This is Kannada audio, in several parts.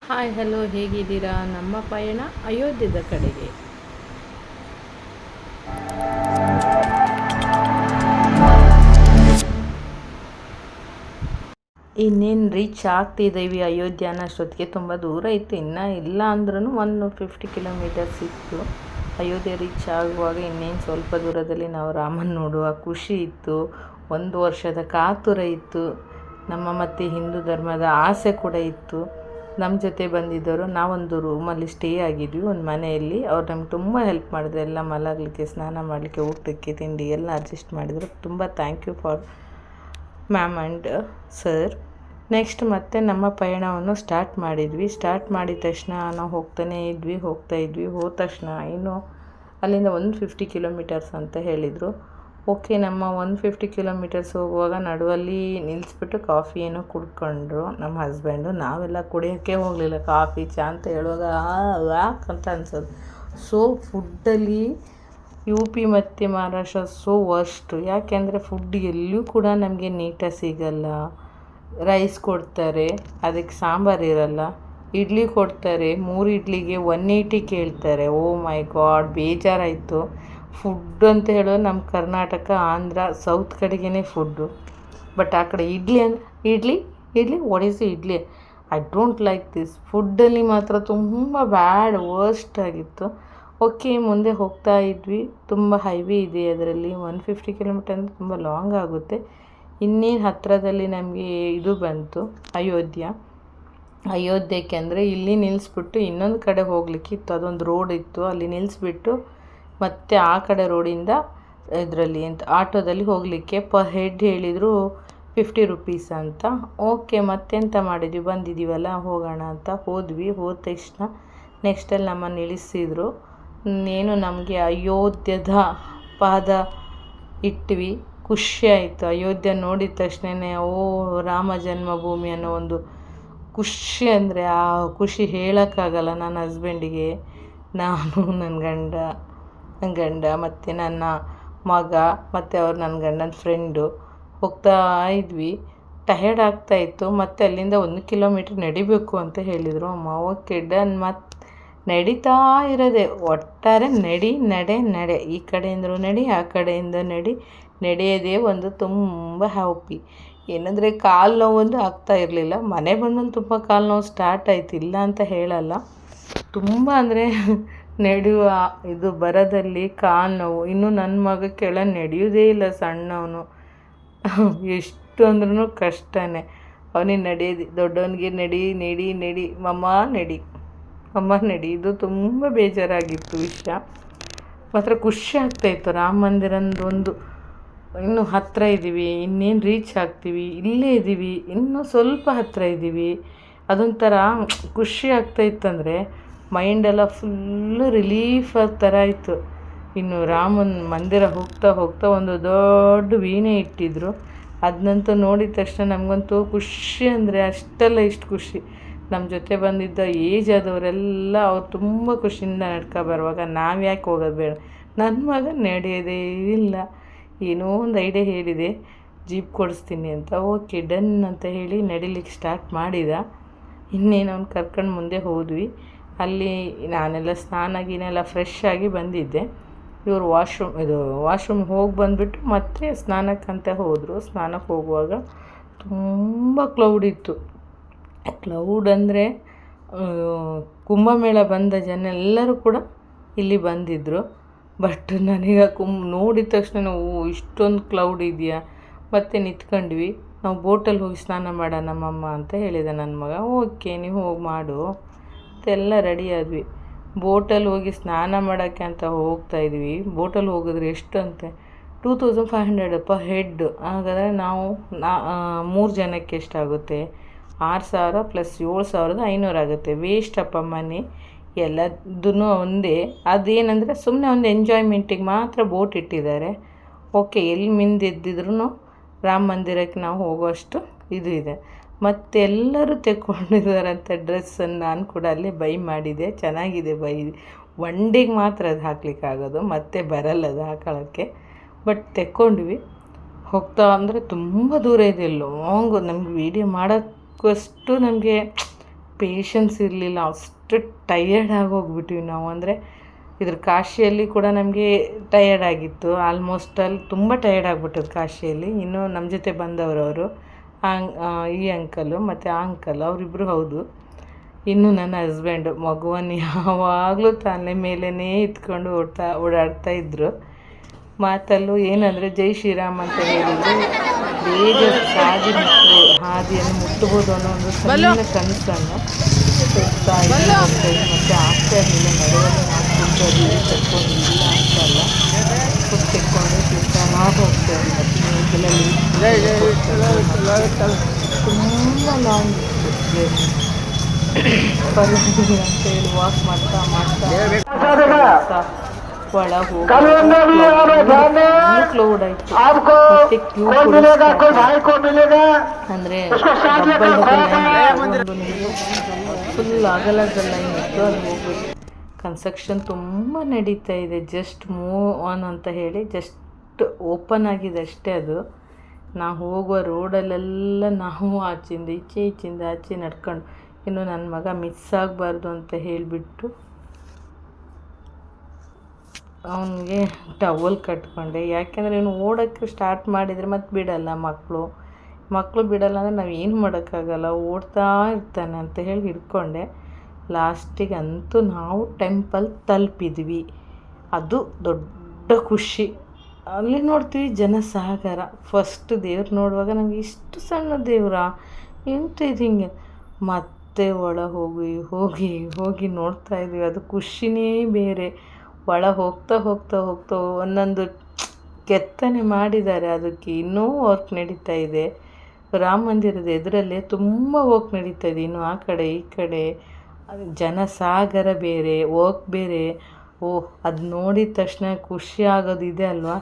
ಹಾಯ್ ಹಲೋ ಹೇಗಿದ್ದೀರಾ? ನಮ್ಮ ಪಯಣ ಅಯೋಧ್ಯದ ಕಡೆಗೆ. ಇನ್ನೇನು ರೀಚ್ ಆಗ್ತಿದ್ದೀವಿ ಅಯೋಧ್ಯ ಅನ್ನೋಷ್ಟೊತ್ತಿಗೆ. ತುಂಬ ದೂರ ಇತ್ತು, ಇನ್ನೂ ಇಲ್ಲ ಅಂದ್ರೂ 150 ಕಿಲೋಮೀಟರ್ಸ್ ಇತ್ತು. ಅಯೋಧ್ಯೆ ರೀಚ್ ಆಗುವಾಗ ಇನ್ನೇನು ಸ್ವಲ್ಪ ದೂರದಲ್ಲಿ ನಾವು ರಾಮನ ನೋಡುವ ಖುಷಿ ಇತ್ತು. 1 ವರ್ಷದ ಕಾತುರ ಇತ್ತು. ನಮ್ಮ ಮತ್ತು ಹಿಂದೂ ಧರ್ಮದ ಆಸೆ ಕೂಡ ಇತ್ತು. ನಮ್ಮ ಜೊತೆ ಬಂದಿದ್ದವರು ನಾವೊಂದು ರೂಮಲ್ಲಿ ಸ್ಟೇ ಆಗಿದ್ವಿ, ಒಂದು ಮನೆಯಲ್ಲಿ. ಅವ್ರು ನಮ್ಗೆ ತುಂಬ ಹೆಲ್ಪ್ ಮಾಡಿದ್ರು, ಎಲ್ಲ ಮಲಗಲಿಕ್ಕೆ, ಸ್ನಾನ ಮಾಡಲಿಕ್ಕೆ, ಊಟಕ್ಕೆ, ತಿಂಡಿ ಎಲ್ಲ ಅಡ್ಜಸ್ಟ್ ಮಾಡಿದರು. ತುಂಬ thank you for ma'am and sir. Next ಮತ್ತೆ ನಮ್ಮ ಪಯಣವನ್ನು ಸ್ಟಾರ್ಟ್ ಮಾಡಿದ್ವಿ. ಸ್ಟಾರ್ಟ್ ಮಾಡಿದ ತಕ್ಷಣ ನಾವು ಹೋಗ್ತಾ ಇದ್ವಿ. ಹೋದ ತಕ್ಷಣ ಇನ್ನು ಅಲ್ಲಿಂದ 150 ಕಿಲೋಮೀಟರ್ಸ್ ಅಂತ ಹೇಳಿದರು. ಓಕೆ, ನಮ್ಮ 150 ಕಿಲೋಮೀಟರ್ಸ್ ಹೋಗುವಾಗ ನಡುವಲ್ಲಿ ನಿಲ್ಲಿಸ್ಬಿಟ್ಟು ಕಾಫಿ ಏನೋ ಕುಡ್ಕೊಂಡ್ರು ನಮ್ಮ ಹಸ್ಬೆಂಡು. ನಾವೆಲ್ಲ ಕುಡಿಯೋಕ್ಕೆ ಹೋಗಲಿಲ್ಲ. ಕಾಫಿ ಚಾ ಅಂತ ಹೇಳುವಾಗ ಯಾಕಂತ ಅನ್ಸೋದು. ಸೊ ಫುಡ್ಡಲ್ಲಿ UP ಮತ್ತು ಮಹಾರಾಷ್ಟ್ರ ಸೋ ವರ್ಸ್ಟು. ಯಾಕೆಂದರೆ ಫುಡ್ ಎಲ್ಲೂ ಕೂಡ ನಮಗೆ ನೀಟಾಗಿ ಸಿಗಲ್ಲ. ರೈಸ್ ಕೊಡ್ತಾರೆ, ಅದಕ್ಕೆ ಸಾಂಬಾರು ಇರಲ್ಲ. ಇಡ್ಲಿ ಕೊಡ್ತಾರೆ, 3 ಇಡ್ಲಿಗೆ 180 ಕೇಳ್ತಾರೆ. ಓ ಮೈ ಗಾಡ್, ಬೇಜಾರಾಯಿತು. ಫುಡ್ ಅಂತ ಹೇಳೋದು ನಮ್ಮ ಕರ್ನಾಟಕ, ಆಂಧ್ರ, ಸೌತ್ ಕಡೆಗೇ ಫುಡ್ಡು. ಬಟ್ ಆ ಕಡೆ idli what is idli? I don't like this. ಫುಡ್ಡಲ್ಲಿ ಮಾತ್ರ ತುಂಬ ಬ್ಯಾಡ್, ವರ್ಸ್ಟ್ ಆಗಿತ್ತು. ಓಕೆ, ಮುಂದೆ ಹೋಗ್ತಾ ಇದ್ವಿ. ತುಂಬ ಹೈವೇ ಇದೆ ಅದರಲ್ಲಿ. 150 ಕಿಲೋಮೀಟರ್ ಅಂದರೆ ತುಂಬ ಲಾಂಗ್ ಆಗುತ್ತೆ. ಇನ್ನೇನು ಹತ್ತಿರದಲ್ಲಿ ನಮಗೆ ಇದು ಬಂತು, ಅಯೋಧ್ಯಕ್ಕೆ. ಅಂದರೆ ಇಲ್ಲಿ ನಿಲ್ಲಿಸ್ಬಿಟ್ಟು ಇನ್ನೊಂದು ಕಡೆ ಹೋಗಲಿಕ್ಕಿತ್ತು. ಅದೊಂದು ರೋಡ್ ಇತ್ತು, ಅಲ್ಲಿ ನಿಲ್ಲಿಸ್ಬಿಟ್ಟು ಮತ್ತು ಆ ಕಡೆ ರೋಡಿಂದ ಇದರಲ್ಲಿ ಆಟೋದಲ್ಲಿ ಹೋಗಲಿಕ್ಕೆ ಪರ್ ಹೆಡ್ ಹೇಳಿದರು 50 ರುಪೀಸ್ ಅಂತ. ಓಕೆ, ಮತ್ತೆಂತ ಮಾಡಿದ್ವಿ, ಬಂದಿದ್ದೀವಲ್ಲ ಹೋಗೋಣ ಅಂತ ಹೋದ್ವಿ. ಹೋದ ತಕ್ಷಣ ನೆಕ್ಸ್ಟಲ್ಲಿ ನಮ್ಮನ್ನು ಇಳಿಸಿದ್ರು. ಏನು ನಮಗೆ ಅಯೋಧ್ಯದ ಪಾದ ಇಟ್ವಿ. ಖುಷಿ ಆಯಿತು. ಅಯೋಧ್ಯ ನೋಡಿದ ತಕ್ಷಣವೇ ರಾಮ ಜನ್ಮಭೂಮಿ ಅನ್ನೋ ಒಂದು ಖುಷಿ, ಅಂದರೆ ಆ ಖುಷಿ ಹೇಳೋಕ್ಕಾಗಲ್ಲ. ನನ್ನ ಹಸ್ಬೆಂಡಿಗೆ, ನಾನು, ನನ್ನ ಗಂಡ ಮತ್ತು ನನ್ನ ಮಗ ಮತ್ತು ನನ್ನ ಗಂಡನ ಫ್ರೆಂಡು ಹೋಗ್ತಾ ಇದ್ವಿ. ಟಯರ್ಡ್ ಆಗ್ತಾಯಿತ್ತು. ಮತ್ತು ಅಲ್ಲಿಂದ 1 ಕಿಲೋಮೀಟ್ರ್ ನಡಿಬೇಕು ಅಂತ ಹೇಳಿದರು ಅಮ್ಮ. Okay done. ಮತ್ತು ನಡೀತಾ ಇರೋದೆ, ಒಟ್ಟಾರೆ ನಡೆ, ಈ ಕಡೆಯಿಂದಲೂ ನಡಿ, ಆ ಕಡೆಯಿಂದ ನಡೆಯೋದೇ ಒಂದು ತುಂಬ ಹ್ಯಾಪಿ. ಏನಂದರೆ ಕಾಲು ನೋವೊಂದು ಆಗ್ತಾ ಇರಲಿಲ್ಲ. ಮನೆ ಬಂದಮೇಲೆ ತುಂಬ ಕಾಲು ನೋವು ಸ್ಟಾರ್ಟ್ ಆಯಿತು, ಇಲ್ಲ ಅಂತ ಹೇಳಲ್ಲ. ತುಂಬ ಅಂದರೆ ನಡೆಯುವ ಇದು ಬರೋದಲ್ಲಿ ಕಾಲು ನೋವು. ಇನ್ನು ನನ್ನ ಮಗ ಕೆಳಗೆ ನಡೆಯೋದೇ ಇಲ್ಲ, ಸಣ್ಣವನು. ಎಷ್ಟು ಅಂದ್ರೂ ಕಷ್ಟನೇ ಅವನಿಗೆ ನಡೆಯೋದು. ದೊಡ್ಡವನಿಗೆ ನಡಿ ಅಮ್ಮ ನಡಿ. ಇದು ತುಂಬ ಬೇಜಾರಾಗಿತ್ತು ವಿಷಯ. ಮಾತ್ರ ಖುಷಿ ಆಗ್ತಾಯಿತ್ತು. ರಾಮ ಮಂದಿರದೊಂದು ಇನ್ನೂ ಹತ್ತಿರ ಇದ್ದೀವಿ, ಇನ್ನೇನು ರೀಚ್ ಆಗ್ತೀವಿ, ಇಲ್ಲೇ ಇದ್ದೀವಿ, ಇನ್ನೂ ಸ್ವಲ್ಪ ಹತ್ತಿರ ಇದ್ದೀವಿ. ಅದೊಂಥರ ಖುಷಿ ಆಗ್ತಾಯಿತ್ತಂದರೆ ಮೈಂಡೆಲ್ಲ ಫುಲ್ಲು ರಿಲೀಫ್ ಥರ ಇತ್ತು. ಇನ್ನು ರಾಮನ ಮಂದಿರ ಹೋಗ್ತಾ ಒಂದು ದೊಡ್ಡ ವೀಣೆ ಇಟ್ಟಿದ್ರು. ಅದನ್ನಂತೂ ನೋಡಿದ ತಕ್ಷಣ ನಮಗಂತೂ ಖುಷಿ ಅಂದರೆ ಅಷ್ಟೆಲ್ಲ ಇಷ್ಟು ಖುಷಿ. ನಮ್ಮ ಜೊತೆ ಬಂದಿದ್ದ ಏಜ್ ಆದವರೆಲ್ಲ ಅವ್ರು ತುಂಬ ಖುಷಿಯಿಂದ ನಡ್ಕೊ ಬರುವಾಗ ನಾವು ಯಾಕೆ ಹೋಗೋದು ಬೇಡ. ನನ್ನ ಮಗ ನಡೆಯೋದೇ ಇಲ್ಲ. ಏನೋ ಒಂದು ಐಡಿಯಾ ಹೇಳಿದೆ, ಜೀಪ್ ಕೊಡಿಸ್ತೀನಿ ಅಂತ. ಓಕೆ ಡನ್ ಅಂತ ಹೇಳಿ ನಡಿಲಿಕ್ಕೆ ಸ್ಟಾರ್ಟ್ ಮಾಡಿದ. ಇನ್ನೇನು ಅವ್ನು ಕರ್ಕೊಂಡು ಮುಂದೆ ಹೋದ್ವಿ. ಅಲ್ಲಿ ನಾನೆಲ್ಲ ಸ್ನಾನ ಫ್ರೆಶ್ ಆಗಿ ಬಂದಿದ್ದೆ. ಇವರು ವಾಶ್ರೂಮ್ ಹೋಗಿ ಬಂದುಬಿಟ್ಟು ಮತ್ತೆ ಸ್ನಾನಕ್ಕಂತ ಹೋದರು. ಸ್ನಾನಕ್ಕೆ ಹೋಗುವಾಗ ತುಂಬ ಕ್ಲೌಡ್ ಇತ್ತು. ಕ್ಲೌಡ್ ಅಂದರೆ ಕುಂಭಮೇಳ ಬಂದ ಜನ ಎಲ್ಲರೂ ಕೂಡ ಇಲ್ಲಿ ಬಂದಿದ್ದರು. ಬಟ್ ನನಗೆ ನೋಡಿದ ತಕ್ಷಣ ಇಷ್ಟೊಂದು ಕ್ಲೌಡ್ ಇದೆಯಾ. ಮತ್ತೆ ನಿಂತ್ಕೊಂಡ್ವಿ. ನಾವು ಬೋಟಲ್ಲಿ ಹೋಗಿ ಸ್ನಾನ ಮಾಡೋಣ ನಮ್ಮಮ್ಮ ಅಂತ ಹೇಳಿದೆ ನನ್ನ ಮಗ. ಓಕೆ, ನೀವು ಹೋಗಿ ಮಾಡು ಎಲ್ಲ ರೆಡಿ ಆದ್ವಿ. ಬೋಟಲ್ಲಿ ಹೋಗಿ ಸ್ನಾನ ಮಾಡೋಕ್ಕೆ ಅಂತ ಹೋಗ್ತಾಯಿದ್ವಿ. ಬೋಟಲ್ಲಿ ಹೋಗಿದ್ರೆ ಎಷ್ಟು ಅಂತೆ 2500 ಪರ್ ಹೆಡ್. ಹಾಗಾದರೆ ನಾವು 3 ಜನಕ್ಕೆ ಎಷ್ಟಾಗುತ್ತೆ? 6000 ಪ್ಲಸ್ 7500 ಆಗುತ್ತೆ. ವೇಸ್ಟ್ ಅಪ್ಪ ಮನಿ. ಎಲ್ಲದೂ ಒಂದೇ. ಅದೇನೆಂದರೆ ಸುಮ್ಮನೆ ಒಂದು ಎಂಜಾಯ್ಮೆಂಟಿಗೆ ಮಾತ್ರ ಬೋಟ್ ಇಟ್ಟಿದ್ದಾರೆ. ಓಕೆ, ಎಲ್ಲಿ ಮಿಂದೆದ್ದಿದ್ರೂ ರಾಮ ಮಂದಿರಕ್ಕೆ ನಾವು ಹೋಗೋಷ್ಟು ಇದು ಇದೆ. ಮತ್ತೆಲ್ಲರೂ ತೆಕ್ಕೊಂಡಿದ್ದಾರಂಥ ಡ್ರೆಸ್ಸನ್ನು. ನಾನು ಕೂಡ ಅಲ್ಲೇ ಬೈ ಮಾಡಿದೆ. ಚೆನ್ನಾಗಿದೆ ಒನ್ ಡೇಗೆ ಮಾತ್ರ ಅದು ಹಾಕ್ಲಿಕ್ಕಾಗೋದು, ಮತ್ತೆ ಬರಲ್ಲ ಅದು ಹಾಕೊಳ್ಳೋಕ್ಕೆ. ಬಟ್ ತೆಕ್ಕೊಂಡ್ವಿ. ಹೋಗ್ತಾ ಅಂದರೆ ತುಂಬ ದೂರ ಇದೆ, ಲಾಂಗು. ನಮ್ಗೆ ವೀಡಿಯೋ ಮಾಡೋಕ್ಕಷ್ಟು ನಮಗೆ ಪೇಷನ್ಸ್ ಇರಲಿಲ್ಲ, ಅಷ್ಟು ಟಯರ್ಡ್ ಆಗೋಗ್ಬಿಟ್ವಿ ನಾವು. ಅಂದರೆ ಇದ್ರ ಕಾಶಿಯಲ್ಲಿ ಕೂಡ ನಮಗೆ ಟಯರ್ಡ್ ಆಗಿತ್ತು, ಆಲ್ಮೋಸ್ಟ್ ಅಲ್ಲಿ ತುಂಬ ಟಯರ್ಡ್ ಆಗಿಬಿಟ್ಟದು ಕಾಶಿಯಲ್ಲಿ. ಇನ್ನು ನಮ್ಮ ಜೊತೆ ಬಂದವರು ಈ ಅಂಕಲು ಮತ್ತು ಆ ಅಂಕಲ್ ಅವರಿಬ್ಬರು ಹೌದು. ಇನ್ನು ನನ್ನ ಹಸ್ಬೆಂಡು ಮಗುವನ್ನು ಯಾವಾಗಲೂ ತಲೆ ಮೇಲೇ ಇತ್ಕೊಂಡು ಓಡಾಡ್ತಾ ಇದ್ದರು. ಮಾತಲ್ಲೂ ಏನಂದರೆ ಜೈ ಶ್ರೀರಾಮ್ ಅಂತ ಹೇಳಿದರೆ ಬೇಗ ಹಾದಿಯನ್ನು ಮುಟ್ಟಬೋದು ಅನ್ನೋ ಒಂದು ಸಣ್ಣ ಕನಸನ್ನು ಹೋಗ್ತಾ ಇದ್ದರು. ಮತ್ತು ಆಗ್ತಾ ಇರಲಿಲ್ಲ, ನಡುವಲ್ಲಿ ನಾವು ಕೂತ್ಕೊಂಡು ತೆಕ್ಕೊಂಡಿಲ್ಲ ಅಂತಲ್ಲ, ಕೂತ್ ತೆಕ್ಕೊಂಡು ತಿಂತಾನ ಹೋಗ್ತೇವೆ. ಮತ್ತು ತುಂಬ ಲಾಂಗ್ ಇತ್ತು ಪರವಾಗಿಲ್ಲ ಅಂತೇಳಿ ವಾಕ್ ಮಾಡ್ತಾ ಒಳ ಹೋಗಿ ಕ್ಲೌಡ್ ಆಯಿತು. ಮತ್ತು ಕ್ಯೂ ಅಂದರೆ ಫುಲ್ ಅಗಲದ ಲೈನ್ ಇತ್ತು, ಅದು ಹೋಗ್ಬೇಕು. ಕನ್ಸ್ಟ್ರಕ್ಷನ್ ತುಂಬ ನಡೀತಾ ಇದೆ, ಜಸ್ಟ್ ಮೂವ್ ಆನ್ ಅಂತ ಹೇಳಿ ಜಸ್ಟ್ ಓಪನ್ ಆಗಿದೆ ಅಷ್ಟೇ. ಅದು ನಾವು ಹೋಗುವ ರೋಡಲ್ಲೆಲ್ಲ ನಾವು ಆಚೆಯಿಂದ ಈಚೆ ಈಚೆಯಿಂದ ಆಚೆ ನಡ್ಕೊಂಡು, ಇನ್ನು ನನ್ನ ಮಗ ಮಿಸ್ ಆಗಬಾರ್ದು ಅಂತ ಹೇಳಿಬಿಟ್ಟು ಅವನಿಗೆ ಟವಲ್ ಕಟ್ಕೊಂಡೆ. ಯಾಕೆಂದರೆ ಇವನು ಓಡೋಕ್ಕೆ ಸ್ಟಾರ್ಟ್ ಮಾಡಿದರೆ ಮತ್ತೆ ಬಿಡಲ್ಲ ಮಕ್ಕಳು ಬಿಡಲ್ಲ ಅಂದರೆ ನಾವು ಏನು ಮಾಡೋಕ್ಕಾಗಲ್ಲ, ಓಡ್ತಾ ಇರ್ತಾನೆ ಅಂತ ಹೇಳಿ ಹಿಡ್ಕೊಂಡೆ. ಲಾಸ್ಟಿಗೆ ಅಂತೂ ನಾವು ಟೆಂಪಲ್ ತಲುಪಿದ್ವಿ, ಅದು ದೊಡ್ಡ ಖುಷಿ. ಅಲ್ಲಿ ನೋಡ್ತೀವಿ ಜನಸಾಗರ. ಫಸ್ಟ್ ದೇವ್ರು ನೋಡುವಾಗ ನಮಗೆ ಇಷ್ಟು ಸಣ್ಣ ದೇವ್ರ ಎಂತ ಇದು ಹಿಂಗೆ, ಮತ್ತೆ ಒಳ ಹೋಗಿ ಹೋಗಿ ಹೋಗಿ ನೋಡ್ತಾ ಇದ್ವಿ. ಅದು ಖುಷಿನೇ ಬೇರೆ. ಒಳ ಹೋಗ್ತಾ ಹೋಗ್ತಾ ಹೋಗ್ತಾ ಒಂದೊಂದು ಕೆತ್ತನೆ ಮಾಡಿದ್ದಾರೆ, ಅದಕ್ಕೆ ಇನ್ನೂ ವರ್ಕ್ ನಡೀತಾ ಇದೆ. ರಾಮ ಮಂದಿರದ ಎದುರಲ್ಲೇ ತುಂಬ ವರ್ಕ್ ನಡೀತಾ ಇದೆ, ಇನ್ನು ಆ ಕಡೆ ಈ ಕಡೆ ಜನಸಾಗರ ಬೇರೆ, ವರ್ಕ್ ಬೇರೆ. ಅದು ನೋಡಿದ ತಕ್ಷಣ ಖುಷಿ ಆಗೋದಿದೆ ಅಲ್ವಾ,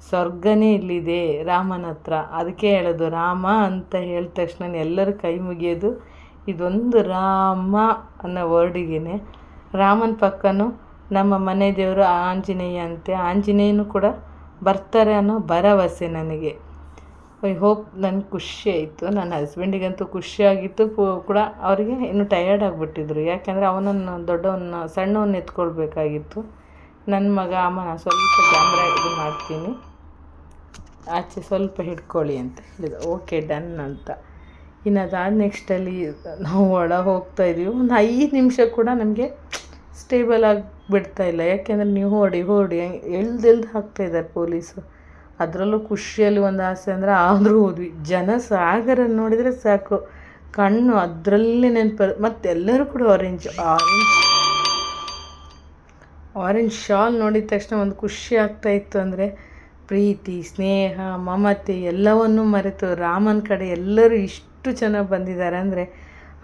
ಸ್ವರ್ಗನೇ ಇಲ್ಲಿದೆ ರಾಮನ ಹತ್ರ. ಅದಕ್ಕೆ ಹೇಳೋದು ರಾಮ ಅಂತ ಹೇಳಿದ ತಕ್ಷಣ ಎಲ್ಲರೂ ಕೈ ಮುಗಿಯೋದು ಇದೊಂದು ರಾಮ ಅನ್ನೋ ವರ್ಡಿಗೆ. ರಾಮನ ಪಕ್ಕನೂ ನಮ್ಮ ಮನೆ ದೇವರು ಆಂಜನೇಯ ಅಂತೆ, ಆಂಜನೇಯನೂ ಕೂಡ ಬರ್ತಾರೆ ಅನ್ನೋ ಭರವಸೆ ನನಗೆ. ಐ ಹೋಪ್ ನನಗೆ ಖುಷಿ ಆಯಿತು. ನನ್ನ ಹಸ್ಬೆಂಡಿಗಂತೂ ಖುಷಿಯಾಗಿತ್ತು ಕೂಡ. ಅವರಿಗೆ ಇನ್ನೂ ಟಯರ್ಡ್ ಆಗಿಬಿಟ್ಟಿದ್ರು, ಯಾಕೆಂದರೆ ಅವನನ್ನು ಸಣ್ಣವನ್ನು ಎತ್ಕೊಳ್ಬೇಕಾಗಿತ್ತು. ನನ್ನ ಮಗ ಅಮ್ಮ ನಾನು ಸ್ವಲ್ಪ ಕ್ಯಾಮ್ರಾ ಇದು ಮಾಡ್ತೀನಿ, ಆಚೆ ಸ್ವಲ್ಪ ಹಿಡ್ಕೊಳ್ಳಿ ಅಂತ ಹೇಳಿದ. ಓಕೆ ಡನ್ ಅಂತ. ಇನ್ನು ಅದಾದ ನೆಕ್ಸ್ಟಲ್ಲಿ ನಾವು ಒಳ ಹೋಗ್ತಾಯಿದ್ದೀವಿ. ಒಂದು 5 ನಿಮಿಷ ಕೂಡ ನಮಗೆ ಸ್ಟೇಬಲ್ ಆಗಿ ಬಿಡ್ತಾಯಿಲ್ಲ, ಯಾಕೆಂದರೆ ನೀವು ಹೊಡಿ ಎಳ್ದು ಹಾಕ್ತಾಯಿದ್ದಾರೆ ಪೊಲೀಸು. ಅದರಲ್ಲೂ ಖುಷಿಯಲ್ಲಿ ಒಂದು ಆಸೆ ಅಂದರೆ ಆದರೂ ಹೋದ್ವಿ. ಜನಸಾಗರ ನೋಡಿದರೆ ಸಾಕು, ಕಣ್ಣು ಅದರಲ್ಲೇ ಮತ್ತು ಎಲ್ಲರೂ ಕೂಡ ಆರೆಂಜ್ ಶಾಲ್ ನೋಡಿದ ತಕ್ಷಣ ಒಂದು ಖುಷಿ ಆಗ್ತಾಯಿತ್ತು. ಅಂದರೆ ಪ್ರೀತಿ, ಸ್ನೇಹ, ಮಮತೆ ಎಲ್ಲವನ್ನೂ ಮರೆತು ರಾಮನ ಕಡೆ ಎಲ್ಲರೂ ಇಷ್ಟು ಚೆನ್ನಾಗಿ ಬಂದಿದ್ದಾರೆ ಅಂದರೆ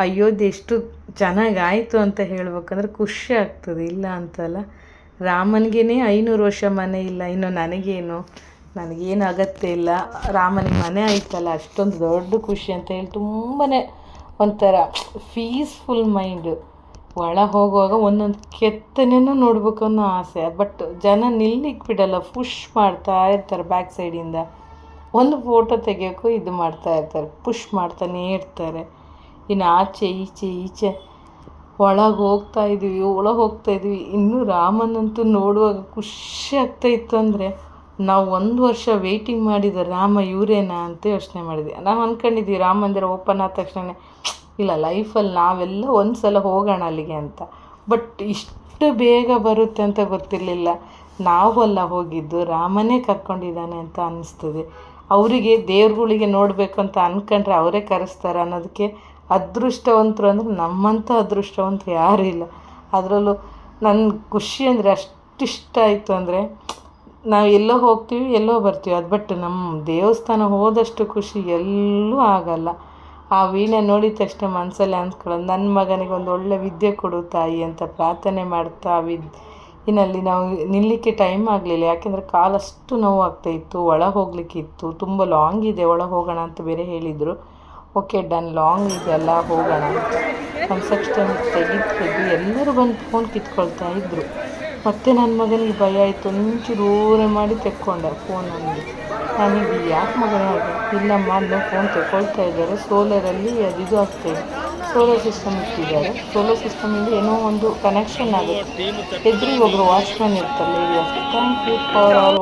ಅಯೋಧ್ಯೆ ಎಷ್ಟು ಚೆನ್ನಾಗಾಯಿತು ಅಂತ ಹೇಳ್ಬೇಕಂದ್ರೆ ಖುಷಿ ಆಗ್ತದೆ, ಇಲ್ಲ ಅಂತಲ್ಲ. ರಾಮನಿಗೇ 500 ವರ್ಷ ಮನೆ ಇಲ್ಲ, ಇನ್ನು ನನಗೇನು ಅಗತ್ಯ ಇಲ್ಲ, ರಾಮನಿಗೆ ಮನೆ ಆಯ್ತಲ್ಲ ಅಷ್ಟೊಂದು ದೊಡ್ಡ ಖುಷಿ ಅಂತ ಹೇಳಿ ತುಂಬಾ ಒಂಥರ ಪೀಸ್ಫುಲ್ ಮೈಂಡು. ಒಳ ಹೋಗುವಾಗ ಒಂದೊಂದು ಕೆತ್ತನೆನೂ ನೋಡ್ಬೇಕು ಅನ್ನೋ ಆಸೆ. ಬಟ್ ಜನ ನಿಲ್ಲಿಕ್ಕೆ ಬಿಡಲ್ಲ, ಪುಷ್ ಮಾಡ್ತಾ ಇರ್ತಾರೆ ಬ್ಯಾಕ್ ಸೈಡಿಂದ. ಒಂದು ಫೋಟೋ ತೆಗಿಯೋಕ್ಕೂ ಇದು ಮಾಡ್ತಾ ಇರ್ತಾರೆ, ಪುಷ್ ಮಾಡ್ತಾನೇ ಇರ್ತಾರೆ. ಇನ್ನು ಆಚೆ ಈಚೆ ಒಳಗೆ ಹೋಗ್ತಾ ಇದ್ವಿ. ಇನ್ನೂ ರಾಮನಂತೂ ನೋಡುವಾಗ ಖುಷಿ ಆಗ್ತಾಯಿತ್ತು. ಅಂದರೆ ನಾವು 1 ವರ್ಷ ವೆಯ್ಟಿಂಗ್ ಮಾಡಿದ ರಾಮ ಇವರೇನಾ ಅಂತ ಯೋಚನೆ ಮಾಡಿದ್ವಿ. ನಾವು ಅಂದ್ಕೊಂಡಿದ್ವಿ ರಾಮ ಮಂದಿರ ಓಪನ್ ಆದ ತಕ್ಷಣ ಇಲ್ಲ ಲೈಫಲ್ಲಿ ನಾವೆಲ್ಲ ಒಂದು ಸಲ ಹೋಗೋಣ ಅಲ್ಲಿಗೆ ಅಂತ. ಬಟ್ ಇಷ್ಟು ಬೇಗ ಬರುತ್ತೆ ಅಂತ ಗೊತ್ತಿರಲಿಲ್ಲ. ನಾವೆಲ್ಲ ಹೋಗಿದ್ದು ರಾಮನೇ ಕರ್ಕೊಂಡಿದ್ದಾನೆ ಅಂತ ಅನ್ನಿಸ್ತದೆ. ಅವರಿಗೆ ದೇವ್ರುಗಳಿಗೆ ನೋಡಬೇಕು ಅಂತ ಅಂದ್ಕೊಂಡ್ರೆ ಅವರೇ ಕರೆಸ್ತಾರೆ ಅನ್ನೋದಕ್ಕೆ ಅದೃಷ್ಟವಂತರು ಅಂದರೆ ನಮ್ಮಂಥ ಅದೃಷ್ಟವಂತರು ಯಾರೂ ಇಲ್ಲ. ಅದರಲ್ಲೂ ನನ್ನ ಖುಷಿ ಅಂದರೆ ಅಷ್ಟಿಷ್ಟ ಆಯಿತು. ಅಂದರೆ ನಾವು ಎಲ್ಲೋ ಹೋಗ್ತೀವಿ ಎಲ್ಲೋ ಬರ್ತೀವಿ, ಅದು ಬಟ್ ನಮ್ಮ ದೇವಸ್ಥಾನ ಹೋದಷ್ಟು ಖುಷಿ ಎಲ್ಲೂ ಆಗಲ್ಲ. ಆ ವೀಣೆ ನೋಡಿದ ತಕ್ಷಣ ಮನಸ್ಸಲ್ಲಿ ಅಂದ್ಕೊಳ್ಳೋದು, ನನ್ನ ಮಗನಿಗೆ ಒಂದು ಒಳ್ಳೆ ವಿದ್ಯೆ ಕೊಡು ತಾಯಿ ಅಂತ ಪ್ರಾರ್ಥನೆ ಮಾಡ್ತಾ ಇನ್ನಲ್ಲಿ ನಾವು ನಿಲ್ಲಲಿಕ್ಕೆ ಟೈಮ್ ಆಗಲಿಲ್ಲ, ಯಾಕೆಂದರೆ ಕಾಲಷ್ಟು ನೋವಾಗ್ತಾಯಿತ್ತು. ಒಳ ಹೋಗಲಿಕ್ಕಿತ್ತು, ತುಂಬ ಲಾಂಗ್ ಇದೆ, ಒಳ ಹೋಗೋಣ ಅಂತ ಬೇರೆ ಹೇಳಿದರು. ಓಕೆ ಡನ್, ಲಾಂಗ್ ಇದೆಲ್ಲ ಹೋಗೋಣ ಅಂತ ಕನ್ಸ್ಟ್ರಕ್ಷನ್ ತೆಗೆದು ಎಲ್ಲರೂ ಬಂದು ಫೋನ್ ಕಿತ್ಕೊಳ್ತಾ ಇದ್ದರು. ಮತ್ತು ನನ್ನ ಮಗನಿಗೆ ಭಯ ಆಯಿತು, ಒಂಚೂರು ಮಾಡಿ ತೆಕ್ಕೊಂಡೆ ಫೋನಲ್ಲಿ. ನನಗೆ ಯಾಕೆ ಮಗನೇ ಆಗ ಇಲ್ಲಮ್ಮ ಅದನ್ನ ಫೋನ್ ತೆಗೊಳ್ತಾ ಇದ್ದಾರೆ, ಸೋಲರಲ್ಲಿ ಅದು ಇದು ಆಗ್ತಾಯಿದೆ. ಸೋಲಾರ್ ಸಿಸ್ಟಮ್ ಇಟ್ಟಿದ್ದಾರೆ. ಸೋಲಾರ್ ಸಿಸ್ಟಮಿಂದ ಏನೋ ಒಂದು ಕನೆಕ್ಷನ್ ಆಗುತ್ತೆ. ಎದುರಿಗೆ ಒಬ್ಬರು ವಾಚ್ಮ್ಯಾನ್ ಇರ್ತಾರೆ lady. Thank you for all